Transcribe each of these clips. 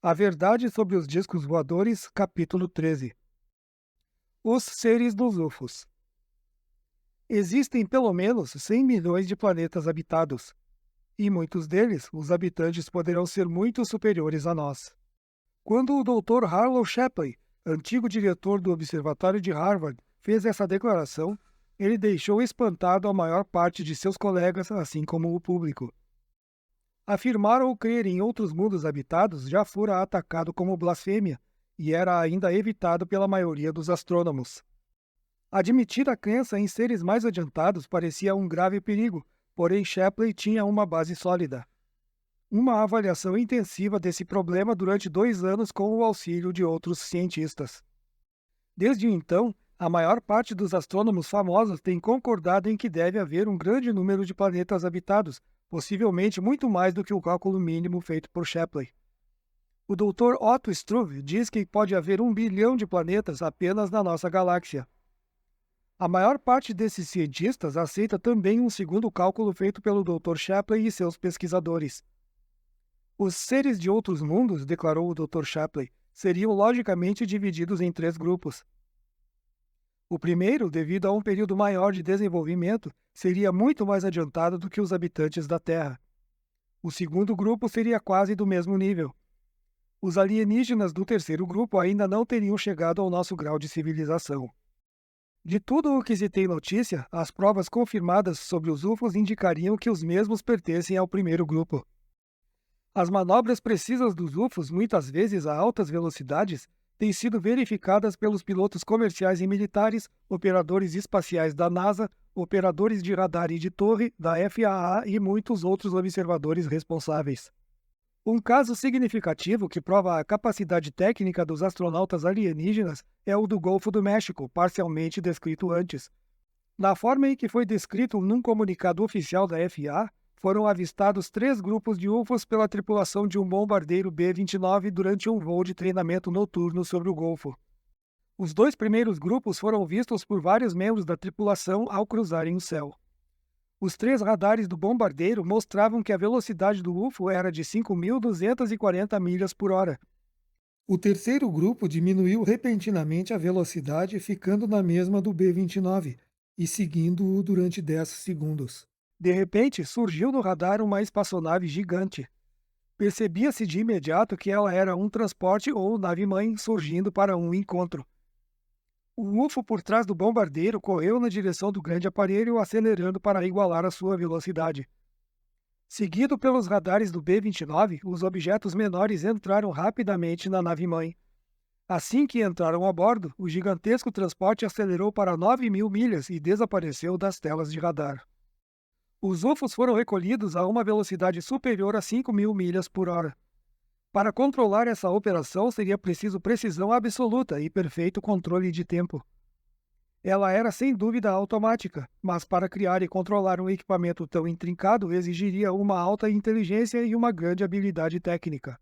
A Verdade sobre os Discos Voadores, capítulo 13. Os seres dos UFOs. Existem pelo menos 100 milhões de planetas habitados, e muitos deles, os habitantes poderão ser muito superiores a nós. Quando o Dr. Harlow Shapley, antigo diretor do Observatório de Harvard, fez essa declaração, ele deixou espantado a maior parte de seus colegas, assim como o público. Afirmar ou crer em outros mundos habitados já fora atacado como blasfêmia e era ainda evitado pela maioria dos astrônomos. Admitir a crença em seres mais adiantados parecia um grave perigo, porém Shapley tinha uma base sólida. Uma avaliação intensiva desse problema durante 2 anos com o auxílio de outros cientistas. Desde então, a maior parte dos astrônomos famosos tem concordado em que deve haver um grande número de planetas habitados, possivelmente muito mais do que o cálculo mínimo feito por Shapley. O Dr. Otto Struve diz que pode haver 1 bilhão de planetas apenas na nossa galáxia. A maior parte desses cientistas aceita também um segundo cálculo feito pelo Dr. Shapley e seus pesquisadores. Os seres de outros mundos, declarou o Dr. Shapley, seriam logicamente divididos em 3 grupos. O primeiro, devido a um período maior de desenvolvimento, seria muito mais adiantado do que os habitantes da Terra. O segundo grupo seria quase do mesmo nível. Os alienígenas do terceiro grupo ainda não teriam chegado ao nosso grau de civilização. De tudo o que se tem notícia, as provas confirmadas sobre os UFOs indicariam que os mesmos pertencem ao primeiro grupo. As manobras precisas dos UFOs, muitas vezes a altas velocidades, têm sido verificadas pelos pilotos comerciais e militares, operadores espaciais da NASA, operadores de radar e de torre, da FAA e muitos outros observadores responsáveis. Um caso significativo que prova a capacidade técnica dos astronautas alienígenas é o do Golfo do México, parcialmente descrito antes. Na forma em que foi descrito num comunicado oficial da FAA, foram avistados 3 grupos de UFOs pela tripulação de um bombardeiro B-29 durante um voo de treinamento noturno sobre o Golfo. Os 2 primeiros grupos foram vistos por vários membros da tripulação ao cruzarem o céu. Os 3 radares do bombardeiro mostravam que a velocidade do UFO era de 5.240 milhas por hora. O terceiro grupo diminuiu repentinamente a velocidade, ficando na mesma do B-29, e seguindo-o durante 10 segundos. De repente, surgiu no radar uma espaçonave gigante. Percebia-se de imediato que ela era um transporte ou nave-mãe surgindo para um encontro. O UFO por trás do bombardeiro correu na direção do grande aparelho, acelerando para igualar a sua velocidade. Seguido pelos radares do B-29, os objetos menores entraram rapidamente na nave-mãe. Assim que entraram a bordo, o gigantesco transporte acelerou para 9.000 milhas e desapareceu das telas de radar. Os UFOs foram recolhidos a uma velocidade superior a 5.000 milhas por hora. Para controlar essa operação seria preciso precisão absoluta e perfeito controle de tempo. Ela era sem dúvida automática, mas para criar e controlar um equipamento tão intrincado exigiria uma alta inteligência e uma grande habilidade técnica.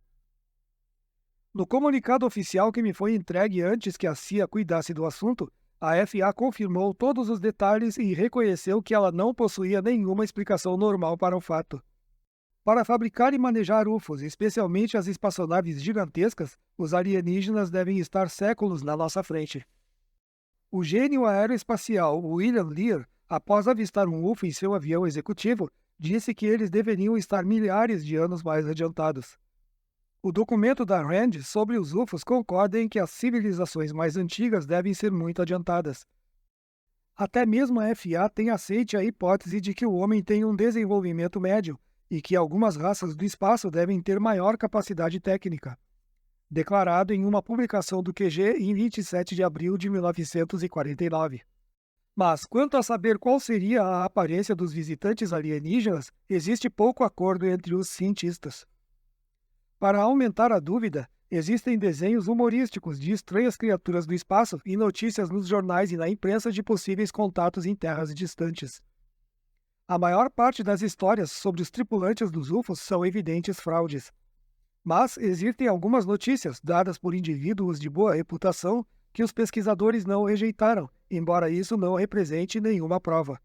No comunicado oficial que me foi entregue antes que a CIA cuidasse do assunto, a FAA confirmou todos os detalhes e reconheceu que ela não possuía nenhuma explicação normal para o fato. Para fabricar e manejar UFOs, especialmente as espaçonaves gigantescas, os alienígenas devem estar séculos na nossa frente. O gênio aeroespacial William Lear, após avistar um UFO em seu avião executivo, disse que eles deveriam estar milhares de anos mais adiantados. O documento da RAND sobre os UFOs concorda em que as civilizações mais antigas devem ser muito adiantadas. Até mesmo a FAA tem aceite a hipótese de que o homem tem um desenvolvimento médio e que algumas raças do espaço devem ter maior capacidade técnica. Declarado em uma publicação do QG em 27 de abril de 1949. Mas, quanto a saber qual seria a aparência dos visitantes alienígenas, existe pouco acordo entre os cientistas. Para aumentar a dúvida, existem desenhos humorísticos de estranhas criaturas do espaço e notícias nos jornais e na imprensa de possíveis contatos em terras distantes. A maior parte das histórias sobre os tripulantes dos UFOs são evidentes fraudes. Mas existem algumas notícias, dadas por indivíduos de boa reputação, que os pesquisadores não rejeitaram, embora isso não represente nenhuma prova.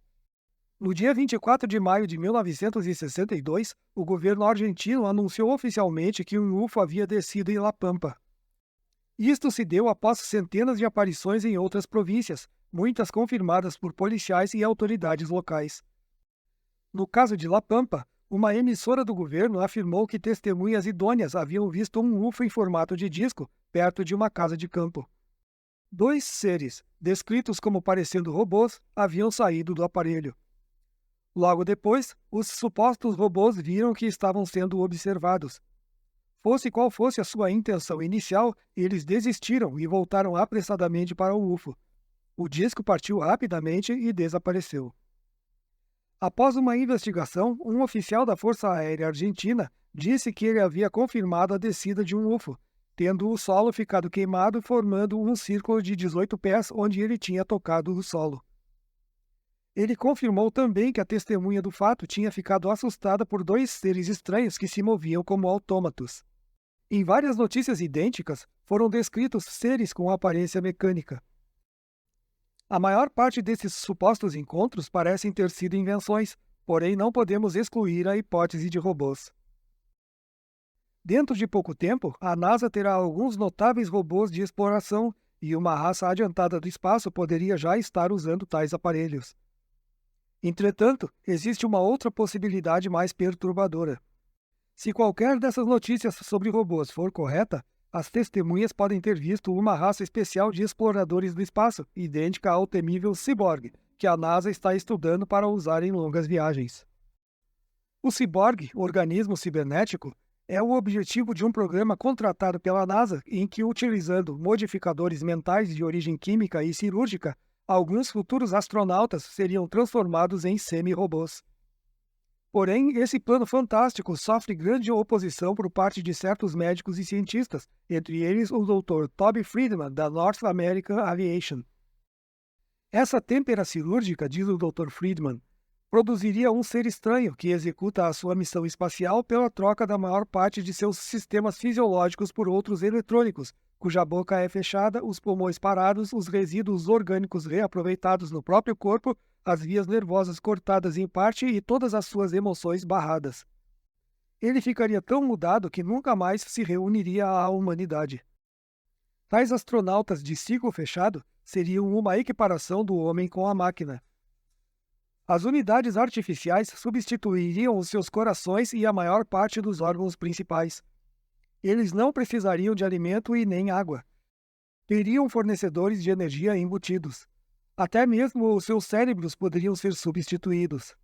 No dia 24 de maio de 1962, o governo argentino anunciou oficialmente que um UFO havia descido em La Pampa. Isto se deu após centenas de aparições em outras províncias, muitas confirmadas por policiais e autoridades locais. No caso de La Pampa, uma emissora do governo afirmou que testemunhas idôneas haviam visto um UFO em formato de disco perto de uma casa de campo. Dois seres, descritos como parecendo robôs, haviam saído do aparelho. Logo depois, os supostos robôs viram que estavam sendo observados. Fosse qual fosse a sua intenção inicial, eles desistiram e voltaram apressadamente para o UFO. O disco partiu rapidamente e desapareceu. Após uma investigação, um oficial da Força Aérea Argentina disse que ele havia confirmado a descida de um UFO, tendo o solo ficado queimado, formando um círculo de 18 pés onde ele tinha tocado o solo. Ele confirmou também que a testemunha do fato tinha ficado assustada por dois seres estranhos que se moviam como autômatos. Em várias notícias idênticas, foram descritos seres com aparência mecânica. A maior parte desses supostos encontros parecem ter sido invenções, porém não podemos excluir a hipótese de robôs. Dentro de pouco tempo, a NASA terá alguns notáveis robôs de exploração e uma raça adiantada do espaço poderia já estar usando tais aparelhos. Entretanto, existe uma outra possibilidade mais perturbadora. Se qualquer dessas notícias sobre robôs for correta, as testemunhas podem ter visto uma raça especial de exploradores do espaço, idêntica ao temível Cyborg, que a NASA está estudando para usar em longas viagens. O Cyborg, organismo cibernético, é o objetivo de um programa contratado pela NASA em que, utilizando modificadores mentais de origem química e cirúrgica, alguns futuros astronautas seriam transformados em semi-robôs. Porém, esse plano fantástico sofre grande oposição por parte de certos médicos e cientistas, entre eles o Dr. Toby Friedman, da North American Aviation. Essa têmpera cirúrgica, diz o Dr. Friedman, produziria um ser estranho que executa a sua missão espacial pela troca da maior parte de seus sistemas fisiológicos por outros eletrônicos, cuja boca é fechada, os pulmões parados, os resíduos orgânicos reaproveitados no próprio corpo, as vias nervosas cortadas em parte e todas as suas emoções barradas. Ele ficaria tão mudado que nunca mais se reuniria à humanidade. Tais astronautas de ciclo fechado seriam uma equiparação do homem com a máquina. As unidades artificiais substituiriam os seus corações e a maior parte dos órgãos principais. Eles não precisariam de alimento e nem água. Teriam fornecedores de energia embutidos. Até mesmo os seus cérebros poderiam ser substituídos.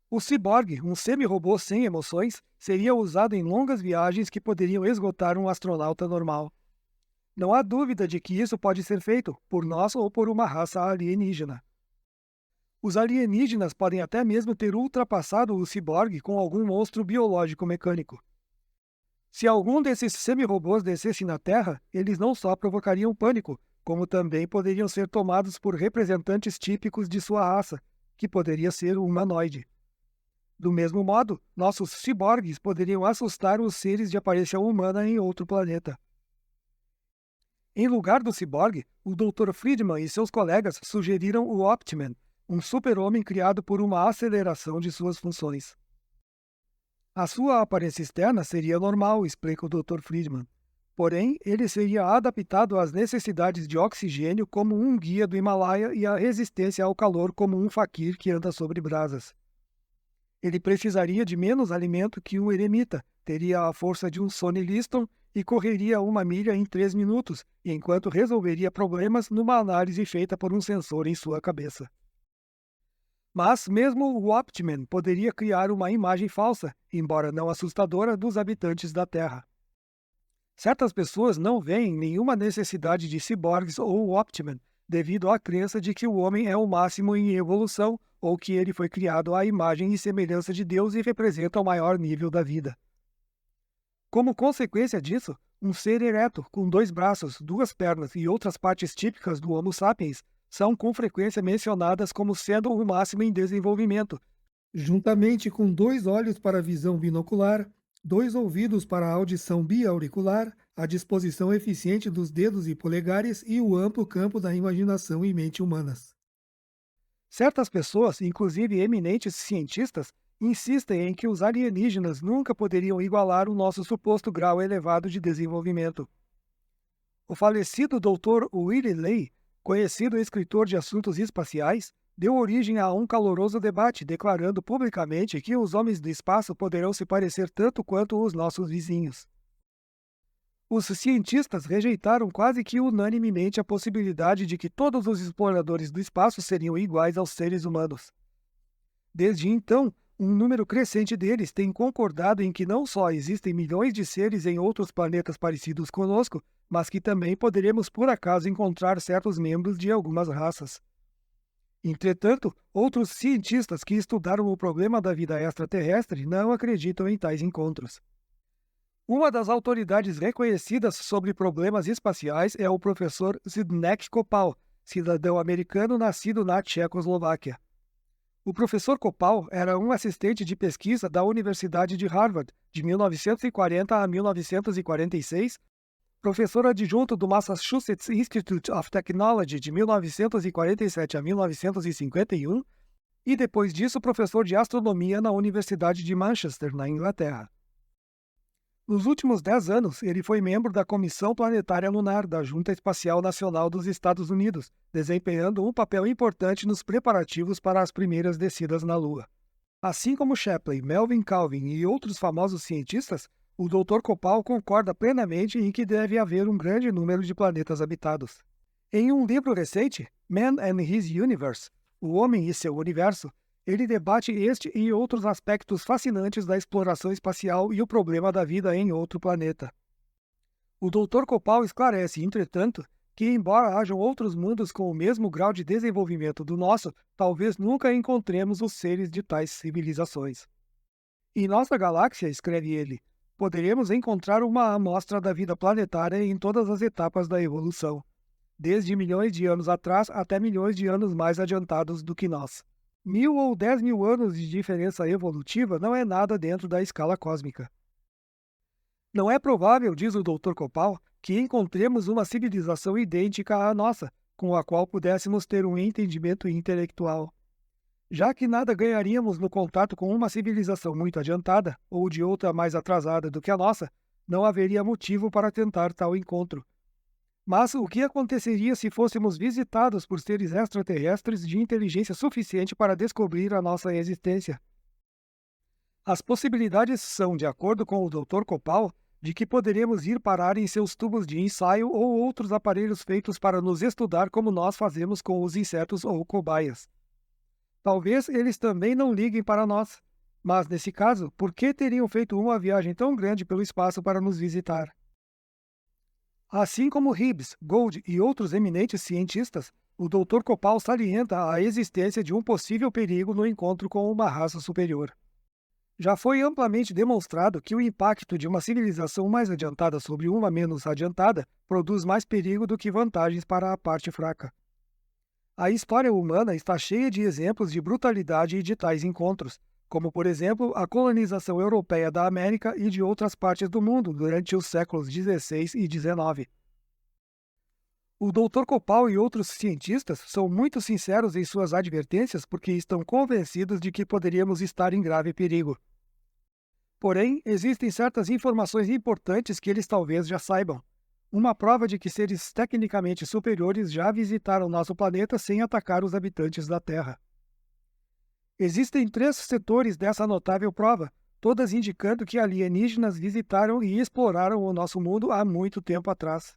O ciborgue, um semi-robô sem emoções, seria usado em longas viagens que poderiam esgotar um astronauta normal. Não há dúvida de que isso pode ser feito por nós ou por uma raça alienígena. Os alienígenas podem até mesmo ter ultrapassado o ciborgue com algum monstro biológico mecânico. Se algum desses semi-robôs descesse na Terra, eles não só provocariam pânico, como também poderiam ser tomados por representantes típicos de sua raça, que poderia ser um humanoide. Do mesmo modo, nossos ciborgues poderiam assustar os seres de aparência humana em outro planeta. Em lugar do ciborgue, o Dr. Friedman e seus colegas sugeriram o Optiman, um super-homem criado por uma aceleração de suas funções. A sua aparência externa seria normal, explica o Dr. Friedman. Porém, ele seria adaptado às necessidades de oxigênio como um guia do Himalaia e à resistência ao calor como um faquir que anda sobre brasas. Ele precisaria de menos alimento que um eremita, teria a força de um Sonny Liston e correria 1 milha em 3 minutos, enquanto resolveria problemas numa análise feita por um sensor em sua cabeça. Mas mesmo o Optiman poderia criar uma imagem falsa, embora não assustadora, dos habitantes da Terra. Certas pessoas não veem nenhuma necessidade de ciborgues ou Optiman, devido à crença de que o homem é o máximo em evolução ou que ele foi criado à imagem e semelhança de Deus e representa o maior nível da vida. Como consequência disso, um ser ereto, com 2 braços, 2 pernas e outras partes típicas do Homo sapiens, são com frequência mencionadas como sendo o máximo em desenvolvimento, juntamente com 2 olhos para a visão binocular, 2 ouvidos para a audição biauricular, a disposição eficiente dos dedos e polegares e o amplo campo da imaginação e mente humanas. Certas pessoas, inclusive eminentes cientistas, insistem em que os alienígenas nunca poderiam igualar o nosso suposto grau elevado de desenvolvimento. O falecido Dr. Willy Ley, conhecido escritor de assuntos espaciais, deu origem a um caloroso debate, declarando publicamente que os homens do espaço poderão se parecer tanto quanto os nossos vizinhos. Os cientistas rejeitaram quase que unanimemente a possibilidade de que todos os exploradores do espaço seriam iguais aos seres humanos. Desde então, um número crescente deles tem concordado em que não só existem milhões de seres em outros planetas parecidos conosco, mas que também poderemos por acaso encontrar certos membros de algumas raças. Entretanto, outros cientistas que estudaram o problema da vida extraterrestre não acreditam em tais encontros. Uma das autoridades reconhecidas sobre problemas espaciais é o professor Zdeněk Kopal, cidadão americano nascido na Tchecoslováquia. O professor Kopal era um assistente de pesquisa da Universidade de Harvard de 1940 a 1946, professor adjunto do Massachusetts Institute of Technology de 1947 a 1951 e depois disso professor de astronomia na Universidade de Manchester, na Inglaterra. Nos últimos 10 anos, ele foi membro da Comissão Planetária Lunar da Junta Espacial Nacional dos Estados Unidos, desempenhando um papel importante nos preparativos para as primeiras descidas na Lua. Assim como Shapley, Melvin Calvin e outros famosos cientistas, o Dr. Kopal concorda plenamente em que deve haver um grande número de planetas habitados. Em um livro recente, Man and His Universe, O Homem e Seu Universo, ele debate este e outros aspectos fascinantes da exploração espacial e o problema da vida em outro planeta. O Dr. Kopal esclarece, entretanto, que embora hajam outros mundos com o mesmo grau de desenvolvimento do nosso, talvez nunca encontremos os seres de tais civilizações. Em nossa galáxia, escreve ele, poderemos encontrar uma amostra da vida planetária em todas as etapas da evolução, desde milhões de anos atrás até milhões de anos mais adiantados do que nós. 1.000 ou 10.000 anos de diferença evolutiva não é nada dentro da escala cósmica. Não é provável, diz o Dr. Kopal, que encontremos uma civilização idêntica à nossa, com a qual pudéssemos ter um entendimento intelectual. Já que nada ganharíamos no contato com uma civilização muito adiantada, ou de outra mais atrasada do que a nossa, não haveria motivo para tentar tal encontro. Mas o que aconteceria se fôssemos visitados por seres extraterrestres de inteligência suficiente para descobrir a nossa existência? As possibilidades são, de acordo com o Dr. Kopal, de que poderemos ir parar em seus tubos de ensaio ou outros aparelhos feitos para nos estudar como nós fazemos com os insetos ou cobaias. Talvez eles também não liguem para nós, mas nesse caso, por que teriam feito uma viagem tão grande pelo espaço para nos visitar? Assim como Hibbs, Gould e outros eminentes cientistas, o Dr. Kopal salienta a existência de um possível perigo no encontro com uma raça superior. Já foi amplamente demonstrado que o impacto de uma civilização mais adiantada sobre uma menos adiantada produz mais perigo do que vantagens para a parte fraca. A história humana está cheia de exemplos de brutalidade e de tais encontros, como, por exemplo, a colonização europeia da América e de outras partes do mundo durante os séculos XVI e XIX. O Dr. Kopal e outros cientistas são muito sinceros em suas advertências porque estão convencidos de que poderíamos estar em grave perigo. Porém, existem certas informações importantes que eles talvez já saibam. Uma prova de que seres tecnicamente superiores já visitaram nosso planeta sem atacar os habitantes da Terra. Existem 3 setores dessa notável prova, todas indicando que alienígenas visitaram e exploraram o nosso mundo há muito tempo atrás.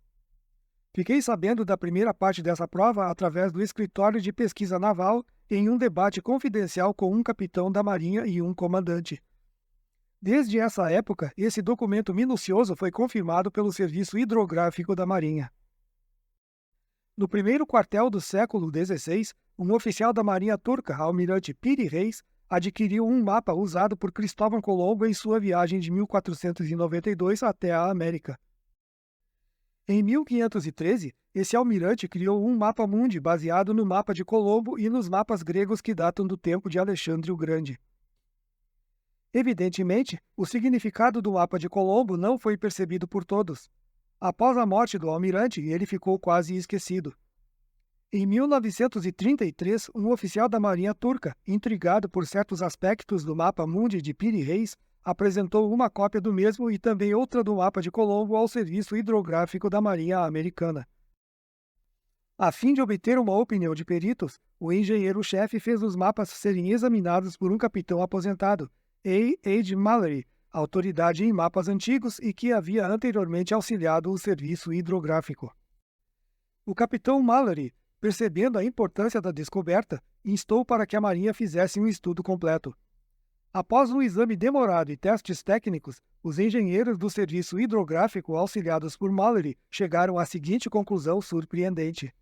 Fiquei sabendo da primeira parte dessa prova através do Escritório de Pesquisa Naval em um debate confidencial com um capitão da Marinha e um comandante. Desde essa época, esse documento minucioso foi confirmado pelo Serviço Hidrográfico da Marinha. No primeiro quartel do século XVI, um oficial da Marinha Turca, almirante Piri Reis, adquiriu um mapa usado por Cristóvão Colombo em sua viagem de 1492 até a América. Em 1513, esse almirante criou um mapa mundi baseado no mapa de Colombo e nos mapas gregos que datam do tempo de Alexandre o Grande. Evidentemente, o significado do mapa de Colombo não foi percebido por todos. Após a morte do almirante, ele ficou quase esquecido. Em 1933, um oficial da Marinha Turca, intrigado por certos aspectos do mapa mundi de Piri Reis, apresentou uma cópia do mesmo e também outra do mapa de Colombo ao Serviço Hidrográfico da Marinha Americana. A fim de obter uma opinião de peritos, o engenheiro-chefe fez os mapas serem examinados por um capitão aposentado, A. Mallory, autoridade em mapas antigos e que havia anteriormente auxiliado o Serviço Hidrográfico. O capitão Mallory, percebendo a importância da descoberta, instou para que a Marinha fizesse um estudo completo. Após um exame demorado e testes técnicos, os engenheiros do Serviço Hidrográfico, auxiliados por Mallory, chegaram à seguinte conclusão surpreendente.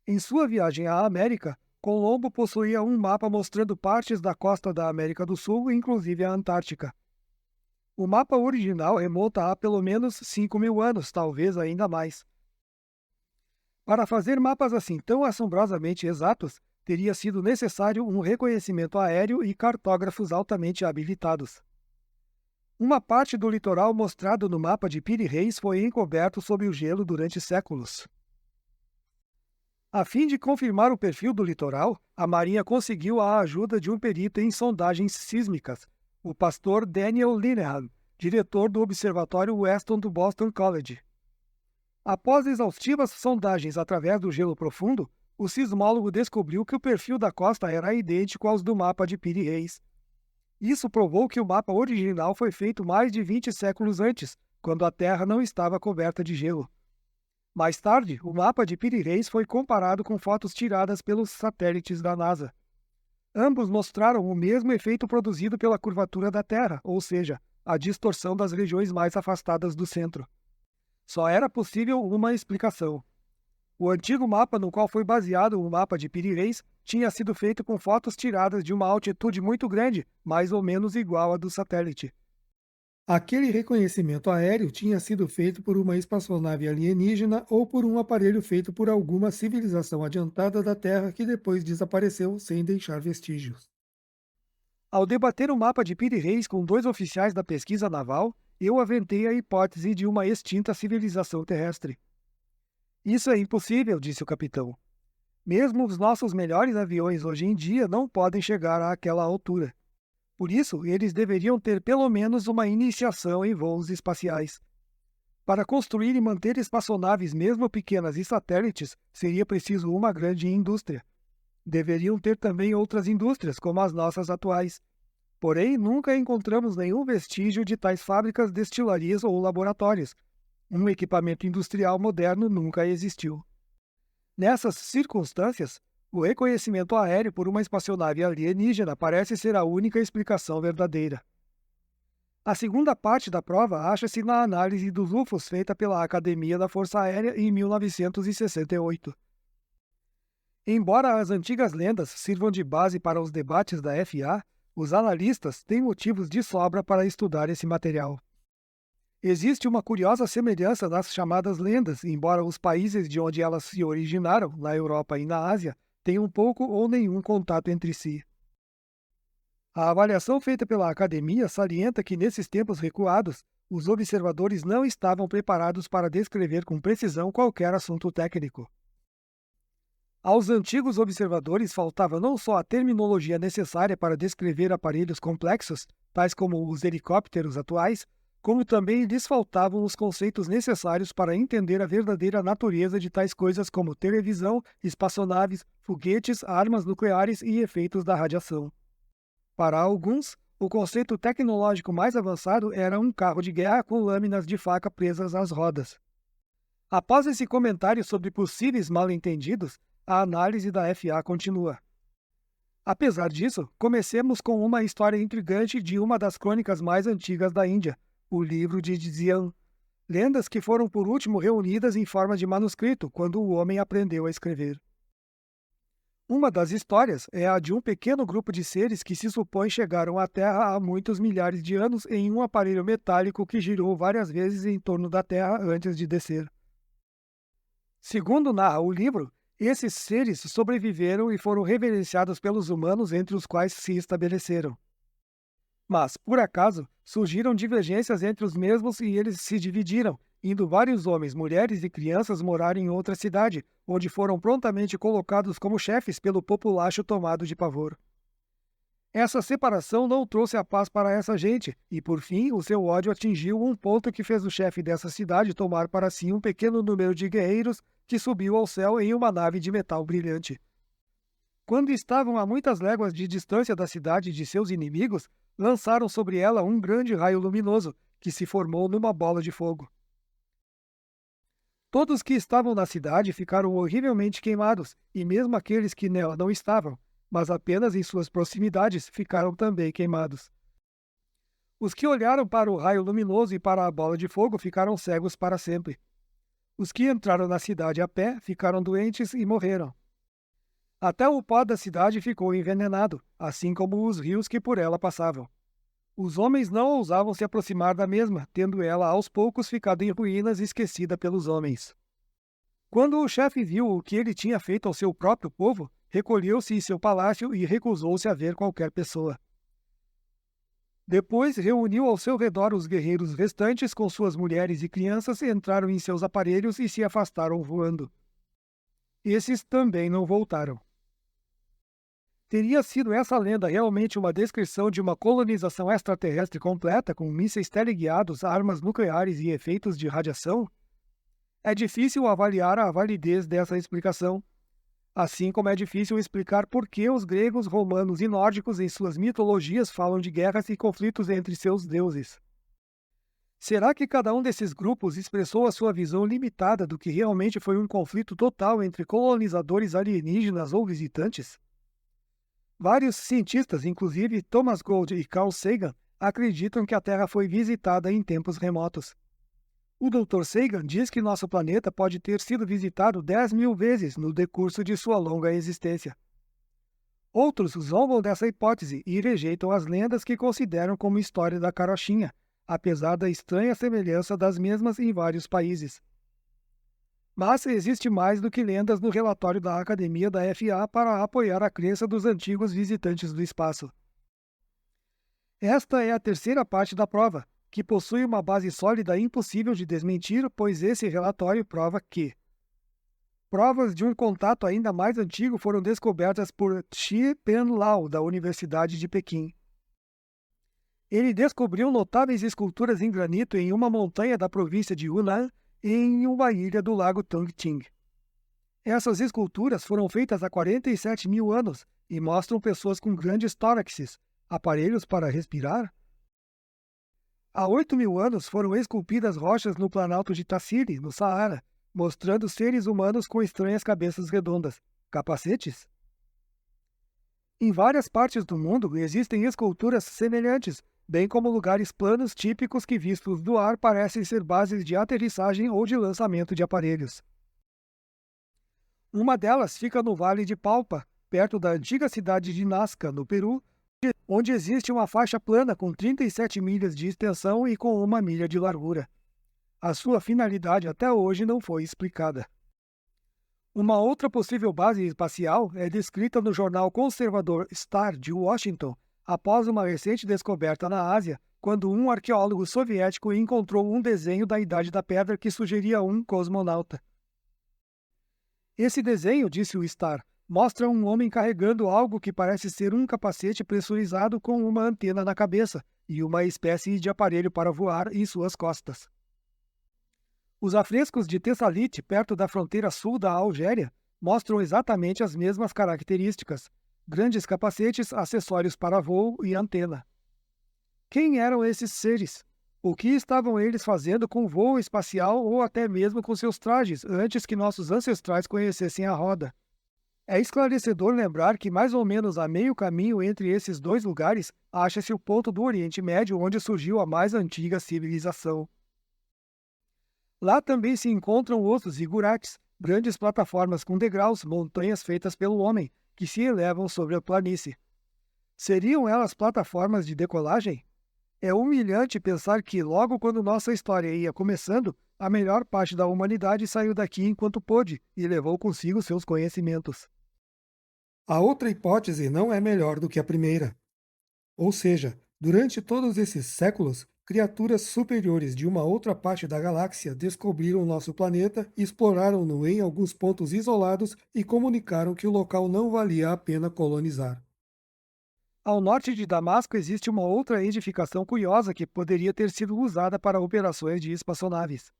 Em sua viagem à América, Colombo possuía um mapa mostrando partes da costa da América do Sul, inclusive a Antártica. O mapa original remonta a pelo menos 5.000 anos, talvez ainda mais. Para fazer mapas assim tão assombrosamente exatos, teria sido necessário um reconhecimento aéreo e cartógrafos altamente habilitados. Uma parte do litoral mostrado no mapa de Piri Reis foi encoberto sob o gelo durante séculos. A fim de confirmar o perfil do litoral, a Marinha conseguiu a ajuda de um perito em sondagens sísmicas, o pastor Daniel Linehan, diretor do Observatório Weston do Boston College. Após exaustivas sondagens através do gelo profundo, o sismólogo descobriu que o perfil da costa era idêntico aos do mapa de Piri Reis. Isso provou que o mapa original foi feito mais de 20 séculos antes, quando a Terra não estava coberta de gelo. Mais tarde, o mapa de Piri Reis foi comparado com fotos tiradas pelos satélites da NASA. Ambos mostraram o mesmo efeito produzido pela curvatura da Terra, ou seja, a distorção das regiões mais afastadas do centro. Só era possível uma explicação. O antigo mapa no qual foi baseado o mapa de Piri Reis tinha sido feito com fotos tiradas de uma altitude muito grande, mais ou menos igual à do satélite. Aquele reconhecimento aéreo tinha sido feito por uma espaçonave alienígena ou por um aparelho feito por alguma civilização adiantada da Terra que depois desapareceu sem deixar vestígios. Ao debater o mapa de Piri Reis com 2 oficiais da pesquisa naval, eu aventei a hipótese de uma extinta civilização terrestre. Isso é impossível, disse o capitão. Mesmo os nossos melhores aviões hoje em dia não podem chegar àquela altura. Por isso, eles deveriam ter pelo menos uma iniciação em voos espaciais. Para construir e manter espaçonaves mesmo pequenas e satélites, seria preciso uma grande indústria. Deveriam ter também outras indústrias, como as nossas atuais. Porém, nunca encontramos nenhum vestígio de tais fábricas, destilarias ou laboratórios. Um equipamento industrial moderno nunca existiu. Nessas circunstâncias, o reconhecimento aéreo por uma espaçonave alienígena parece ser a única explicação verdadeira. A segunda parte da prova acha-se na análise dos UFOs feita pela Academia da Força Aérea em 1968. Embora as antigas lendas sirvam de base para os debates da FA, os analistas têm motivos de sobra para estudar esse material. Existe uma curiosa semelhança nas chamadas lendas, embora os países de onde elas se originaram, na Europa e na Ásia, tenham pouco ou nenhum contato entre si. A avaliação feita pela academia salienta que, nesses tempos recuados, os observadores não estavam preparados para descrever com precisão qualquer assunto técnico. Aos antigos observadores faltava não só a terminologia necessária para descrever aparelhos complexos, tais como os helicópteros atuais, como também lhes faltavam os conceitos necessários para entender a verdadeira natureza de tais coisas como televisão, espaçonaves, foguetes, armas nucleares e efeitos da radiação. Para alguns, o conceito tecnológico mais avançado era um carro de guerra com lâminas de faca presas às rodas. Após esse comentário sobre possíveis mal-entendidos, a análise da FA continua. Apesar disso, comecemos com uma história intrigante de uma das crônicas mais antigas da Índia, o livro de Dzian, lendas que foram por último reunidas em forma de manuscrito quando o homem aprendeu a escrever. Uma das histórias é a de um pequeno grupo de seres que se supõe chegaram à Terra há muitos milhares de anos em um aparelho metálico que girou várias vezes em torno da Terra antes de descer. Segundo narra o livro, esses seres sobreviveram e foram reverenciados pelos humanos entre os quais se estabeleceram. Mas, por acaso, surgiram divergências entre os mesmos e eles se dividiram, indo vários homens, mulheres e crianças morar em outra cidade, onde foram prontamente colocados como chefes pelo populacho tomado de pavor. Essa separação não trouxe a paz para essa gente, e por fim o seu ódio atingiu um ponto que fez o chefe dessa cidade tomar para si um pequeno número de guerreiros que subiu ao céu em uma nave de metal brilhante. Quando estavam a muitas léguas de distância da cidade de seus inimigos, lançaram sobre ela um grande raio luminoso, que se formou numa bola de fogo. Todos que estavam na cidade ficaram horrivelmente queimados, e mesmo aqueles que nela não estavam, mas apenas em suas proximidades, ficaram também queimados. Os que olharam para o raio luminoso e para a bola de fogo ficaram cegos para sempre. Os que entraram na cidade a pé ficaram doentes e morreram. Até o pó da cidade ficou envenenado, assim como os rios que por ela passavam. Os homens não ousavam se aproximar da mesma, tendo ela aos poucos ficado em ruínas e esquecida pelos homens. Quando o chefe viu o que ele tinha feito ao seu próprio povo, recolheu-se em seu palácio e recusou-se a ver qualquer pessoa. Depois reuniu ao seu redor os guerreiros restantes com suas mulheres e crianças, entraram em seus aparelhos e se afastaram voando. Esses também não voltaram. Teria sido essa lenda realmente uma descrição de uma colonização extraterrestre completa, com mísseis teleguiados, armas nucleares e efeitos de radiação? É difícil avaliar a validez dessa explicação, assim como é difícil explicar por que os gregos, romanos e nórdicos em suas mitologias falam de guerras e conflitos entre seus deuses. Será que cada um desses grupos expressou a sua visão limitada do que realmente foi um conflito total entre colonizadores alienígenas ou visitantes? Vários cientistas, inclusive Thomas Gold e Carl Sagan, acreditam que a Terra foi visitada em tempos remotos. O Dr. Sagan diz que nosso planeta pode ter sido visitado 10.000 vezes no decurso de sua longa existência. Outros zombam dessa hipótese e rejeitam as lendas que consideram como história da carochinha, apesar da estranha semelhança das mesmas em vários países. Mas existe mais do que lendas no relatório da Academia da FA para apoiar a crença dos antigos visitantes do espaço. Esta é a terceira parte da prova, que possui uma base sólida e impossível de desmentir, pois esse relatório prova que provas de um contato ainda mais antigo foram descobertas por Xi Pen Lao, da Universidade de Pequim. Ele descobriu notáveis esculturas em granito em uma montanha da província de Yunnan e em uma ilha do lago Tongqing. Essas esculturas foram feitas há 47.000 anos e mostram pessoas com grandes tóraxes, aparelhos para respirar. Há 8.000 anos foram esculpidas rochas no Planalto de Tassili, no Saara, mostrando seres humanos com estranhas cabeças redondas, capacetes. Em várias partes do mundo existem esculturas semelhantes, bem como lugares planos típicos que, vistos do ar, parecem ser bases de aterrissagem ou de lançamento de aparelhos. Uma delas fica no Vale de Palpa, perto da antiga cidade de Nazca, no Peru, onde existe uma faixa plana com 37 milhas de extensão e com 1 milha de largura. A sua finalidade até hoje não foi explicada. Uma outra possível base espacial é descrita no jornal conservador Star de Washington, após uma recente descoberta na Ásia, quando um arqueólogo soviético encontrou um desenho da Idade da Pedra que sugeria um cosmonauta. Esse desenho, disse o Star, mostra um homem carregando algo que parece ser um capacete pressurizado com uma antena na cabeça e uma espécie de aparelho para voar em suas costas. Os afrescos de Tessalite, perto da fronteira sul da Algéria, mostram exatamente as mesmas características: grandes capacetes, acessórios para voo e antena. Quem eram esses seres? O que estavam eles fazendo com o voo espacial ou até mesmo com seus trajes antes que nossos ancestrais conhecessem a roda? É esclarecedor lembrar que mais ou menos a meio caminho entre esses dois lugares acha-se o ponto do Oriente Médio onde surgiu a mais antiga civilização. Lá também se encontram os zigurates, grandes plataformas com degraus, montanhas feitas pelo homem, que se elevam sobre a planície. Seriam elas plataformas de decolagem? É humilhante pensar que, logo quando nossa história ia começando, a melhor parte da humanidade saiu daqui enquanto pôde e levou consigo seus conhecimentos. A outra hipótese não é melhor do que a primeira. Ou seja, durante todos esses séculos, Criaturas superiores de uma outra parte da galáxia descobriram nosso planeta, exploraram-no em alguns pontos isolados e comunicaram que o local não valia a pena colonizar. Ao norte de Damasco existe uma outra edificação curiosa que poderia ter sido usada para operações de espaçonaves.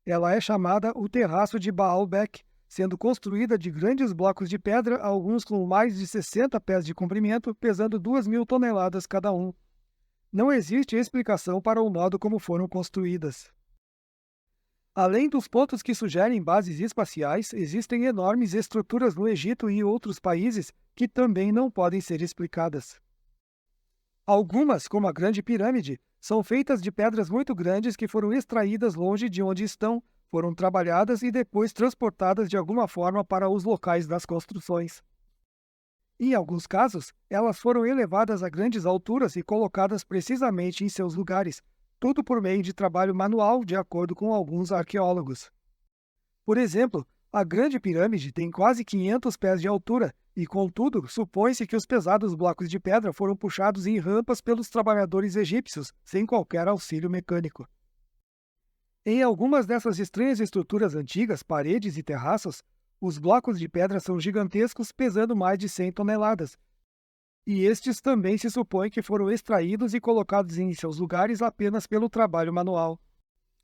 Ela é chamada o Terraço de Baalbek, sendo construída de grandes blocos de pedra, alguns com mais de 60 pés de comprimento, pesando 2.000 toneladas cada um. Não existe explicação para o modo como foram construídas. Além dos pontos que sugerem bases espaciais, existem enormes estruturas no Egito e outros países que também não podem ser explicadas. Algumas, como a Grande Pirâmide, são feitas de pedras muito grandes que foram extraídas longe de onde estão, foram trabalhadas e depois transportadas de alguma forma para os locais das construções. Em alguns casos, elas foram elevadas a grandes alturas e colocadas precisamente em seus lugares, tudo por meio de trabalho manual, de acordo com alguns arqueólogos. Por exemplo, a Grande Pirâmide tem quase 500 pés de altura e, contudo, supõe-se que os pesados blocos de pedra foram puxados em rampas pelos trabalhadores egípcios, sem qualquer auxílio mecânico. Em algumas dessas estranhas estruturas antigas, paredes e terraços, os blocos de pedra são gigantescos, pesando mais de 100 toneladas, e estes também se supõe que foram extraídos e colocados em seus lugares apenas pelo trabalho manual.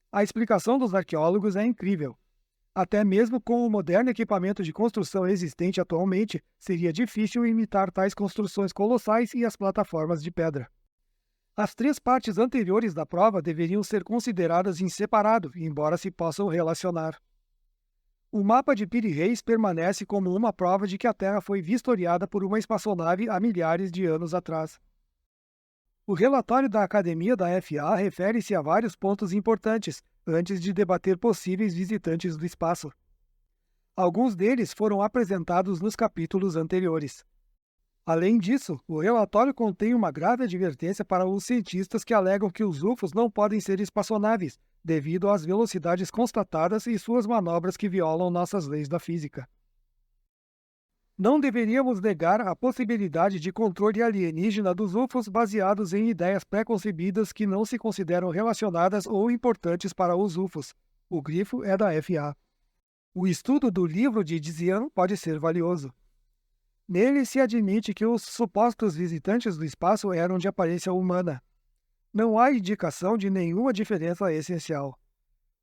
A explicação dos arqueólogos é incrível. Até mesmo com o moderno equipamento de construção existente atualmente, seria difícil imitar tais construções colossais e as plataformas de pedra. As três partes anteriores da prova deveriam ser consideradas em separado, embora se possam relacionar. O mapa de Piri Reis permanece como uma prova de que a Terra foi vistoriada por uma espaçonave há milhares de anos atrás. O relatório da Academia da FA refere-se a vários pontos importantes, antes de debater possíveis visitantes do espaço. Alguns deles foram apresentados nos capítulos anteriores. Além disso, o relatório contém uma grave advertência para os cientistas que alegam que os UFOs não podem ser espaçonaves, devido às velocidades constatadas e suas manobras que violam nossas leis da física. Não deveríamos negar a possibilidade de controle alienígena dos UFOs baseados em ideias pré-concebidas que não se consideram relacionadas ou importantes para os UFOs. O grifo é da FA. O estudo do livro de Dzian pode ser valioso. Nele se admite que os supostos visitantes do espaço eram de aparência humana. Não há indicação de nenhuma diferença essencial.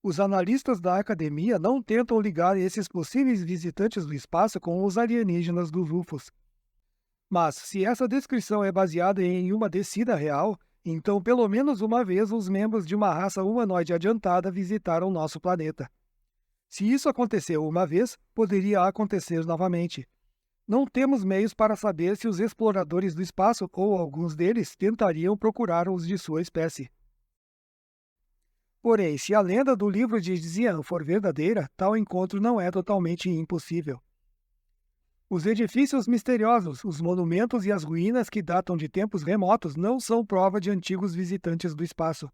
Os analistas da academia não tentam ligar esses possíveis visitantes do espaço com os alienígenas dos UFOs. Mas, se essa descrição é baseada em uma descida real, então pelo menos uma vez os membros de uma raça humanoide adiantada visitaram nosso planeta. Se isso aconteceu uma vez, poderia acontecer novamente. Não temos meios para saber se os exploradores do espaço, ou alguns deles, tentariam procurar os de sua espécie. Porém, se a lenda do livro de Xian for verdadeira, tal encontro não é totalmente impossível. Os edifícios misteriosos, os monumentos e as ruínas que datam de tempos remotos não são prova de antigos visitantes do espaço.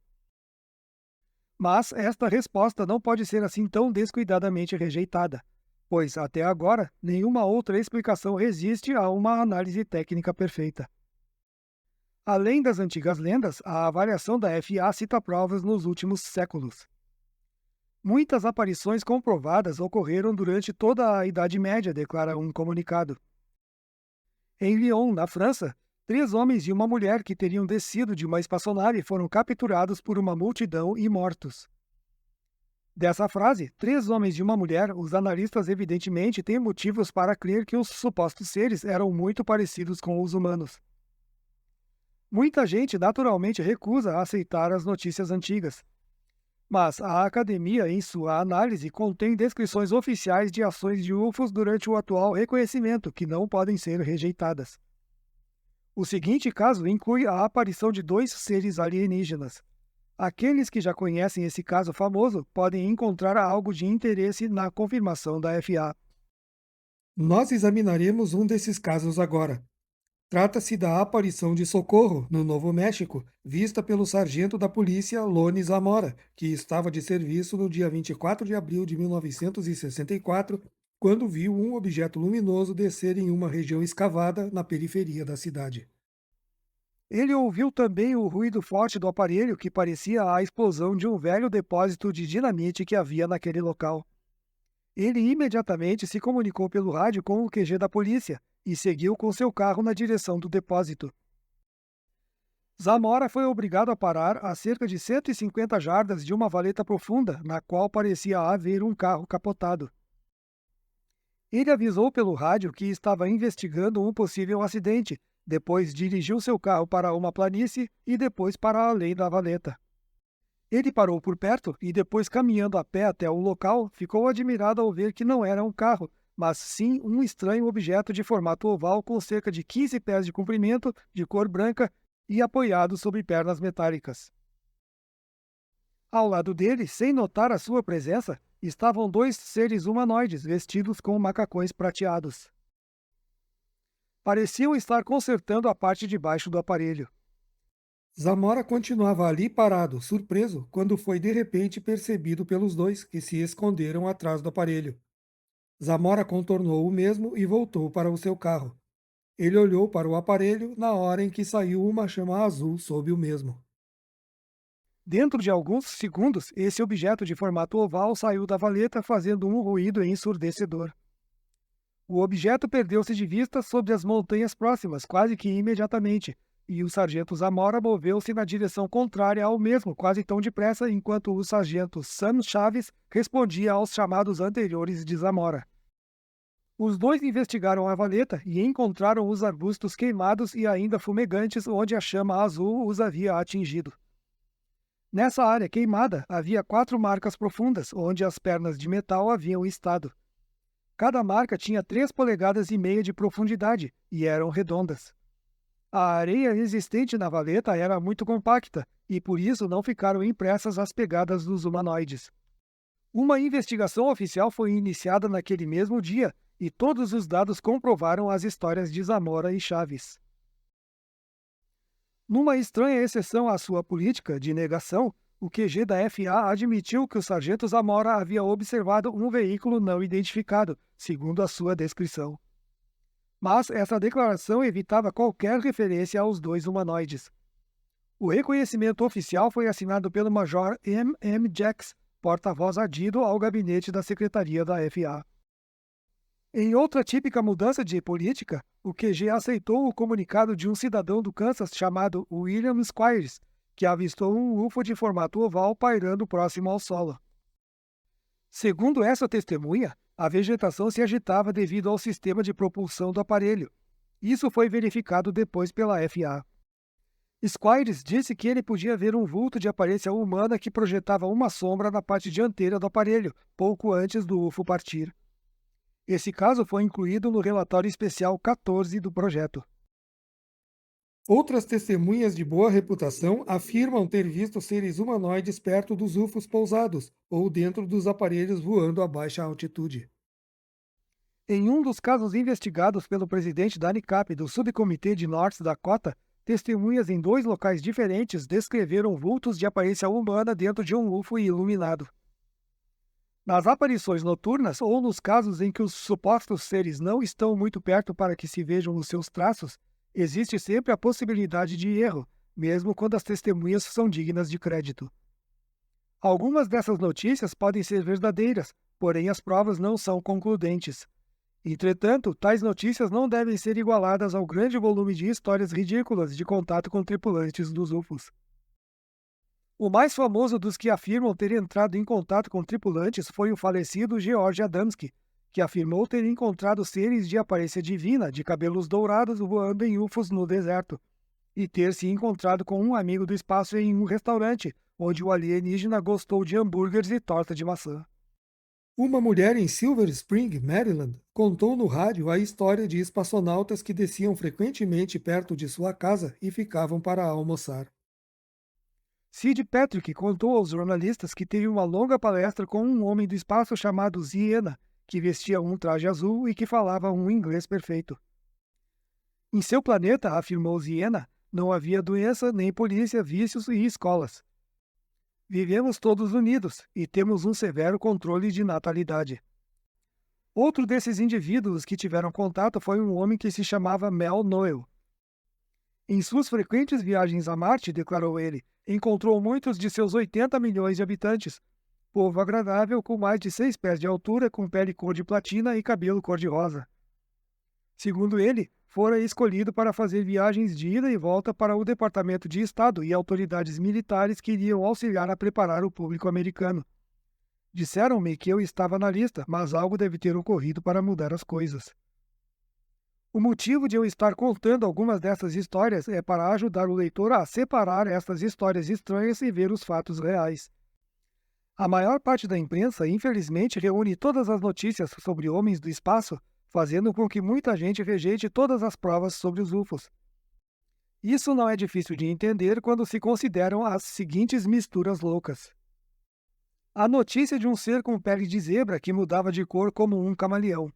Mas esta resposta não pode ser assim tão descuidadamente rejeitada, pois, até agora, nenhuma outra explicação resiste a uma análise técnica perfeita. Além das antigas lendas, a avaliação da FA cita provas nos últimos séculos. Muitas aparições comprovadas ocorreram durante toda a Idade Média, declara um comunicado. Em Lyon, na França, 3 homens e uma mulher que teriam descido de uma espaçonave foram capturados por uma multidão e mortos. Dessa frase, 3 homens e uma mulher, os analistas evidentemente têm motivos para crer que os supostos seres eram muito parecidos com os humanos. Muita gente naturalmente recusa aceitar as notícias antigas. Mas a academia, em sua análise, contém descrições oficiais de ações de UFOs durante o atual reconhecimento, que não podem ser rejeitadas. O seguinte caso inclui a aparição de 2 seres alienígenas. Aqueles que já conhecem esse caso famoso podem encontrar algo de interesse na confirmação da FA. Nós examinaremos um desses casos agora. Trata-se da aparição de Socorro, no Novo México, vista pelo sargento da polícia Loni Zamora, que estava de serviço no dia 24 de abril de 1964, quando viu um objeto luminoso descer em uma região escavada na periferia da cidade. Ele ouviu também o ruído forte do aparelho que parecia a explosão de um velho depósito de dinamite que havia naquele local. Ele imediatamente se comunicou pelo rádio com o QG da polícia e seguiu com seu carro na direção do depósito. Zamora foi obrigado a parar a cerca de 150 jardas de uma valeta profunda, na qual parecia haver um carro capotado. Ele avisou pelo rádio que estava investigando um possível acidente, depois dirigiu seu carro para uma planície e depois para além da valeta. Ele parou por perto e, depois caminhando a pé até o local, ficou admirado ao ver que não era um carro, mas sim um estranho objeto de formato oval com cerca de 15 pés de comprimento, de cor branca e apoiado sobre pernas metálicas. Ao lado dele, sem notar a sua presença, estavam dois seres humanoides vestidos com macacões prateados. Pareciam estar consertando a parte de baixo do aparelho. Zamora continuava ali parado, surpreso, quando foi de repente percebido pelos dois, que se esconderam atrás do aparelho. Zamora contornou o mesmo e voltou para o seu carro. Ele olhou para o aparelho na hora em que saiu uma chama azul sob o mesmo. Dentro de alguns segundos, esse objeto de formato oval saiu da valeta fazendo um ruído ensurdecedor. O objeto perdeu-se de vista sobre as montanhas próximas quase que imediatamente, e o sargento Zamora moveu-se na direção contrária ao mesmo quase tão depressa, enquanto o sargento Sam Chaves respondia aos chamados anteriores de Zamora. Os dois investigaram a valeta e encontraram os arbustos queimados e ainda fumegantes onde a chama azul os havia atingido. Nessa área queimada havia 4 marcas profundas, onde as pernas de metal haviam estado. Cada marca tinha 3,5 polegadas de profundidade e eram redondas. A areia existente na valeta era muito compacta e por isso não ficaram impressas as pegadas dos humanoides. Uma investigação oficial foi iniciada naquele mesmo dia e todos os dados comprovaram as histórias de Zamora e Chaves. Numa estranha exceção à sua política de negação, o QG da FA admitiu que o sargento Zamora havia observado um veículo não identificado, segundo a sua descrição. Mas essa declaração evitava qualquer referência aos dois humanoides. O reconhecimento oficial foi assinado pelo Major M. Jacks, porta-voz adido ao gabinete da Secretaria da FA. Em outra típica mudança de política, o QG aceitou o comunicado de um cidadão do Kansas chamado William Squires, que avistou um UFO de formato oval pairando próximo ao solo. Segundo essa testemunha, a vegetação se agitava devido ao sistema de propulsão do aparelho. Isso foi verificado depois pela FA. Squires disse que ele podia ver um vulto de aparência humana que projetava uma sombra na parte dianteira do aparelho, pouco antes do UFO partir. Esse caso foi incluído no relatório especial 14 do projeto. Outras testemunhas de boa reputação afirmam ter visto seres humanoides perto dos UFOs pousados ou dentro dos aparelhos voando a baixa altitude. Em um dos casos investigados pelo presidente da ANICAP do Subcomitê de North Dakota, testemunhas em 2 locais diferentes descreveram vultos de aparência humana dentro de um UFO iluminado. Nas aparições noturnas ou nos casos em que os supostos seres não estão muito perto para que se vejam os seus traços, existe sempre a possibilidade de erro, mesmo quando as testemunhas são dignas de crédito. Algumas dessas notícias podem ser verdadeiras, porém as provas não são concludentes. Entretanto, tais notícias não devem ser igualadas ao grande volume de histórias ridículas de contato com tripulantes dos UFOs. O mais famoso dos que afirmam ter entrado em contato com tripulantes foi o falecido George Adamski, que afirmou ter encontrado seres de aparência divina, de cabelos dourados voando em UFOs no deserto, e ter se encontrado com um amigo do espaço em um restaurante, onde o alienígena gostou de hambúrgueres e torta de maçã. Uma mulher em Silver Spring, Maryland, contou no rádio a história de espaçonautas que desciam frequentemente perto de sua casa e ficavam para almoçar. Sid Patrick contou aos jornalistas que teve uma longa palestra com um homem do espaço chamado Ziena, que vestia um traje azul e que falava um inglês perfeito. Em seu planeta, afirmou Ziena, não havia doença, nem polícia, vícios e escolas. Vivemos todos unidos e temos um severo controle de natalidade. Outro desses indivíduos que tiveram contato foi um homem que se chamava Mel Noel. Em suas frequentes viagens a Marte, declarou ele, encontrou muitos de seus 80 milhões de habitantes. Povo agradável com mais de 6 pés de altura, com pele cor de platina e cabelo cor-de-rosa. Segundo ele, fora escolhido para fazer viagens de ida e volta para o Departamento de Estado e autoridades militares que iriam auxiliar a preparar o público americano. Disseram-me que eu estava na lista, mas algo deve ter ocorrido para mudar as coisas. O motivo de eu estar contando algumas dessas histórias é para ajudar o leitor a separar estas histórias estranhas e ver os fatos reais. A maior parte da imprensa, infelizmente, reúne todas as notícias sobre homens do espaço, fazendo com que muita gente rejeite todas as provas sobre os UFOs. Isso não é difícil de entender quando se consideram as seguintes misturas loucas. A notícia de um ser com pele de zebra que mudava de cor como um camaleão.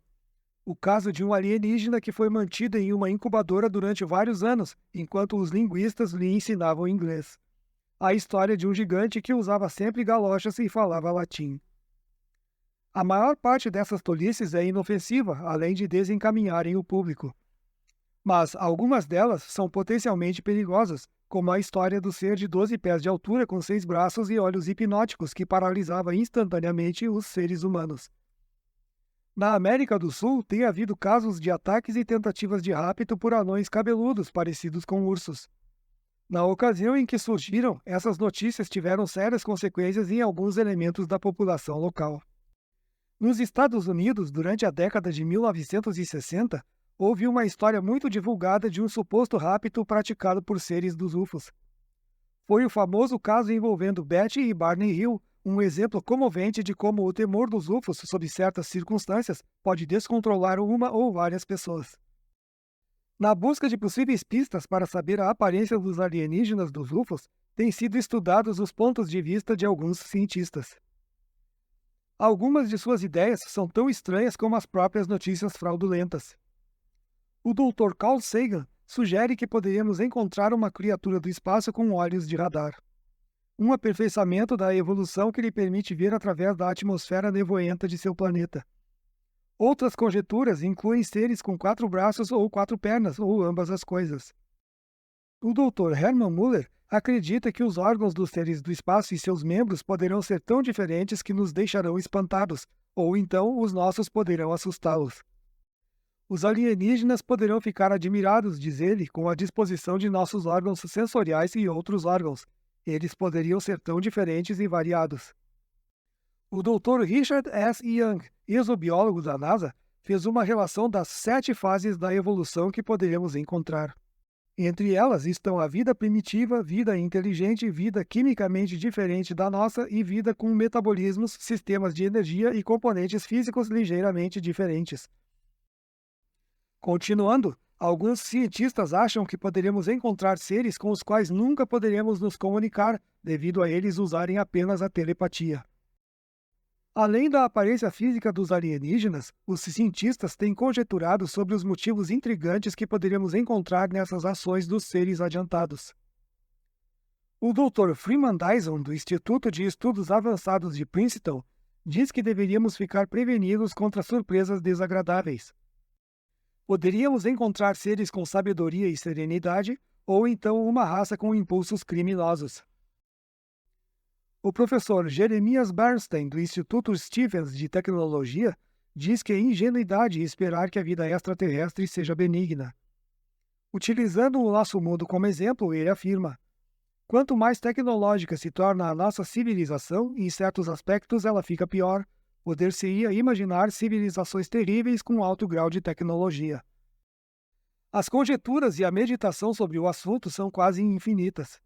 O caso de um alienígena que foi mantido em uma incubadora durante vários anos, enquanto os linguistas lhe ensinavam inglês. A história de um gigante que usava sempre galochas e falava latim. A maior parte dessas tolices é inofensiva, além de desencaminharem o público. Mas algumas delas são potencialmente perigosas, como a história do ser de 12 pés de altura com 6 braços e olhos hipnóticos que paralisava instantaneamente os seres humanos. Na América do Sul, tem havido casos de ataques e tentativas de rapto por anões cabeludos parecidos com ursos. Na ocasião em que surgiram, essas notícias tiveram sérias consequências em alguns elementos da população local. Nos Estados Unidos, durante a década de 1960, houve uma história muito divulgada de um suposto rapto praticado por seres dos UFOs. Foi o famoso caso envolvendo Betty e Barney Hill, um exemplo comovente de como o temor dos UFOs, sob certas circunstâncias, pode descontrolar uma ou várias pessoas. Na busca de possíveis pistas para saber a aparência dos alienígenas dos UFOs, têm sido estudados os pontos de vista de alguns cientistas. Algumas de suas ideias são tão estranhas como as próprias notícias fraudulentas. O Dr. Carl Sagan sugere que poderíamos encontrar uma criatura do espaço com olhos de radar. Um aperfeiçoamento da evolução que lhe permite ver através da atmosfera nevoenta de seu planeta. Outras conjecturas incluem seres com 4 braços ou 4 pernas, ou ambas as coisas. O Dr. Hermann Müller acredita que os órgãos dos seres do espaço e seus membros poderão ser tão diferentes que nos deixarão espantados, ou então os nossos poderão assustá-los. Os alienígenas poderão ficar admirados, diz ele, com a disposição de nossos órgãos sensoriais e outros órgãos. Eles poderiam ser tão diferentes e variados. O Dr. Richard S. Young, exobiólogo da NASA, fez uma relação das 7 fases da evolução que poderemos encontrar. Entre elas estão a vida primitiva, vida inteligente, vida quimicamente diferente da nossa e vida com metabolismos, sistemas de energia e componentes físicos ligeiramente diferentes. Continuando, alguns cientistas acham que poderemos encontrar seres com os quais nunca poderemos nos comunicar, devido a eles usarem apenas a telepatia. Além da aparência física dos alienígenas, os cientistas têm conjeturado sobre os motivos intrigantes que poderíamos encontrar nessas ações dos seres adiantados. O Dr. Freeman Dyson, do Instituto de Estudos Avançados de Princeton, diz que deveríamos ficar prevenidos contra surpresas desagradáveis. Poderíamos encontrar seres com sabedoria e serenidade, ou então uma raça com impulsos criminosos. O professor Jeremias Bernstein, do Instituto Stevens de Tecnologia, diz que é ingenuidade esperar que a vida extraterrestre seja benigna. Utilizando o nosso mundo como exemplo, ele afirma: quanto mais tecnológica se torna a nossa civilização, em certos aspectos ela fica pior. Poder-se-ia imaginar civilizações terríveis com alto grau de tecnologia. As conjecturas e a meditação sobre o assunto são quase infinitas.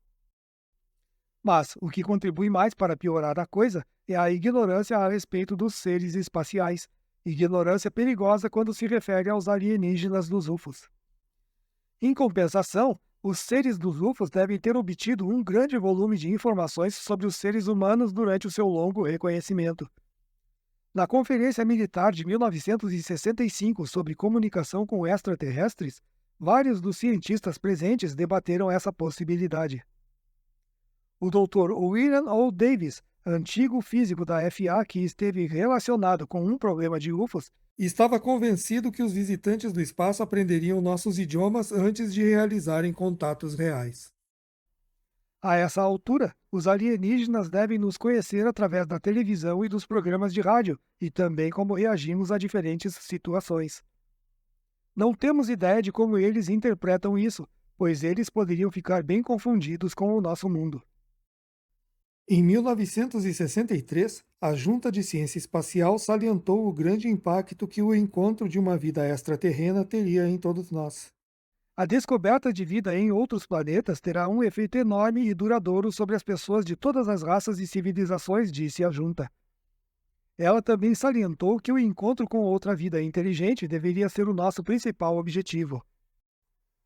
Mas o que contribui mais para piorar a coisa é a ignorância a respeito dos seres espaciais, ignorância perigosa quando se refere aos alienígenas dos UFOs. Em compensação, os seres dos UFOs devem ter obtido um grande volume de informações sobre os seres humanos durante o seu longo reconhecimento. Na Conferência Militar de 1965 sobre comunicação com extraterrestres, vários dos cientistas presentes debateram essa possibilidade. O Dr. William O. Davis antigo físico da FA que esteve relacionado com um problema de UFOs, estava convencido que os visitantes do espaço aprenderiam nossos idiomas antes de realizarem contatos reais. A essa altura, os alienígenas devem nos conhecer através da televisão e dos programas de rádio, e também como reagimos a diferentes situações. Não temos ideia de como eles interpretam isso, pois eles poderiam ficar bem confundidos com o nosso mundo. Em 1963, a Junta de Ciência Espacial salientou o grande impacto que o encontro de uma vida extraterrena teria em todos nós. A descoberta de vida em outros planetas terá um efeito enorme e duradouro sobre as pessoas de todas as raças e civilizações, disse a Junta. Ela também salientou que o encontro com outra vida inteligente deveria ser o nosso principal objetivo.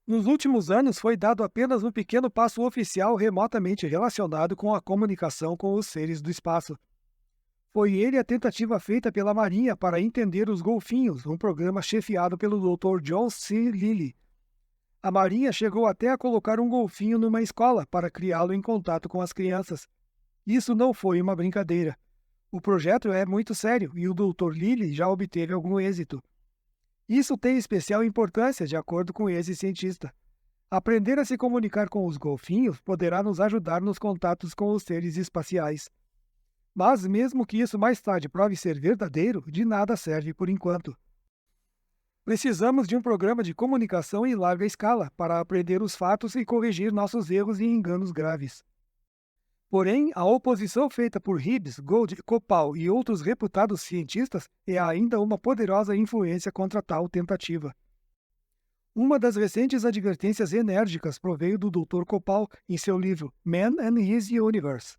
Nos últimos anos foi dado apenas um pequeno passo oficial remotamente relacionado com a comunicação com os seres do espaço. Foi ele a tentativa feita pela Marinha para entender os golfinhos, um programa chefiado pelo Dr. John C. Lilly. A Marinha chegou até a colocar um golfinho numa escola para criá-lo em contato com as crianças. Isso não foi uma brincadeira. O projeto é muito sério e o Dr. Lilly já obteve algum êxito. Isso tem especial importância, de acordo com esse cientista. Aprender a se comunicar com os golfinhos poderá nos ajudar nos contatos com os seres espaciais. Mas, mesmo que isso mais tarde prove ser verdadeiro, de nada serve por enquanto. Precisamos de um programa de comunicação em larga escala para aprender os fatos e corrigir nossos erros e enganos graves. Porém, a oposição feita por Hibbs, Gold, Copal e outros reputados cientistas é ainda uma poderosa influência contra tal tentativa. Uma das recentes advertências enérgicas proveio do Dr. Copal em seu livro Man and His Universe.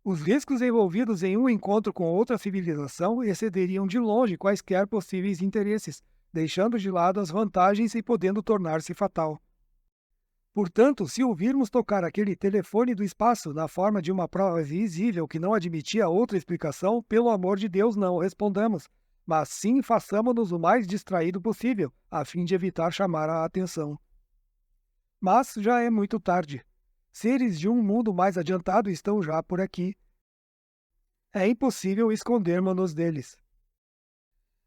Os riscos envolvidos em um encontro com outra civilização excederiam de longe quaisquer possíveis interesses, deixando de lado as vantagens e podendo tornar-se fatal. Portanto, se ouvirmos tocar aquele telefone do espaço na forma de uma prova visível que não admitia outra explicação, pelo amor de Deus, não respondamos, mas sim façamo-nos o mais distraído possível, a fim de evitar chamar a atenção. Mas já é muito tarde. Seres de um mundo mais adiantado estão já por aqui. É impossível escondermos-nos deles.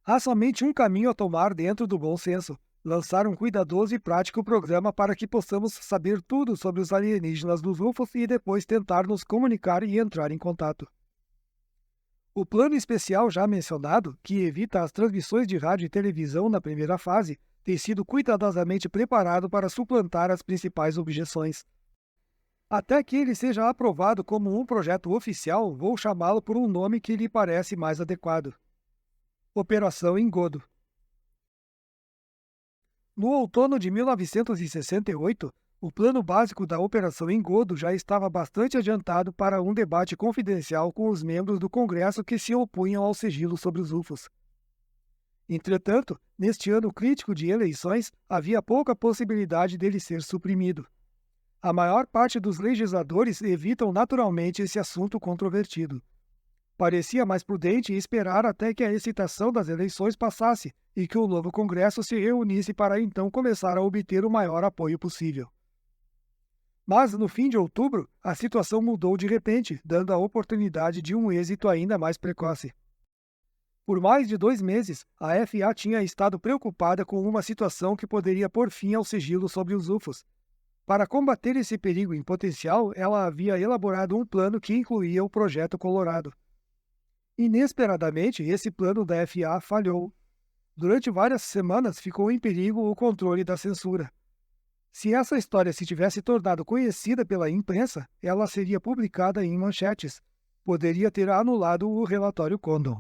Há somente um caminho a tomar dentro do bom senso: lançar um cuidadoso e prático programa para que possamos saber tudo sobre os alienígenas dos UFOs e depois tentar nos comunicar e entrar em contato. O plano especial já mencionado, que evita as transmissões de rádio e televisão na primeira fase, tem sido cuidadosamente preparado para suplantar as principais objeções. Até que ele seja aprovado como um projeto oficial, vou chamá-lo por um nome que lhe parece mais adequado: Operação Engodo. No outono de 1968, o plano básico da Operação Engodo já estava bastante adiantado para um debate confidencial com os membros do Congresso que se opunham ao sigilo sobre os UFOs. Entretanto, neste ano crítico de eleições, havia pouca possibilidade dele ser suprimido. A maior parte dos legisladores evitam naturalmente esse assunto controvertido. Parecia mais prudente esperar até que a excitação das eleições passasse e que o novo Congresso se reunisse para então começar a obter o maior apoio possível. Mas, no fim de outubro, a situação mudou de repente, dando a oportunidade de um êxito ainda mais precoce. Por mais de 2 meses, a FA tinha estado preocupada com uma situação que poderia pôr fim ao sigilo sobre os UFOs. Para combater esse perigo em potencial, ela havia elaborado um plano que incluía o Projeto Colorado. Inesperadamente, esse plano da FA falhou. Durante várias semanas ficou em perigo o controle da censura. Se essa história se tivesse tornado conhecida pela imprensa, ela seria publicada em manchetes. Poderia ter anulado o relatório Condon.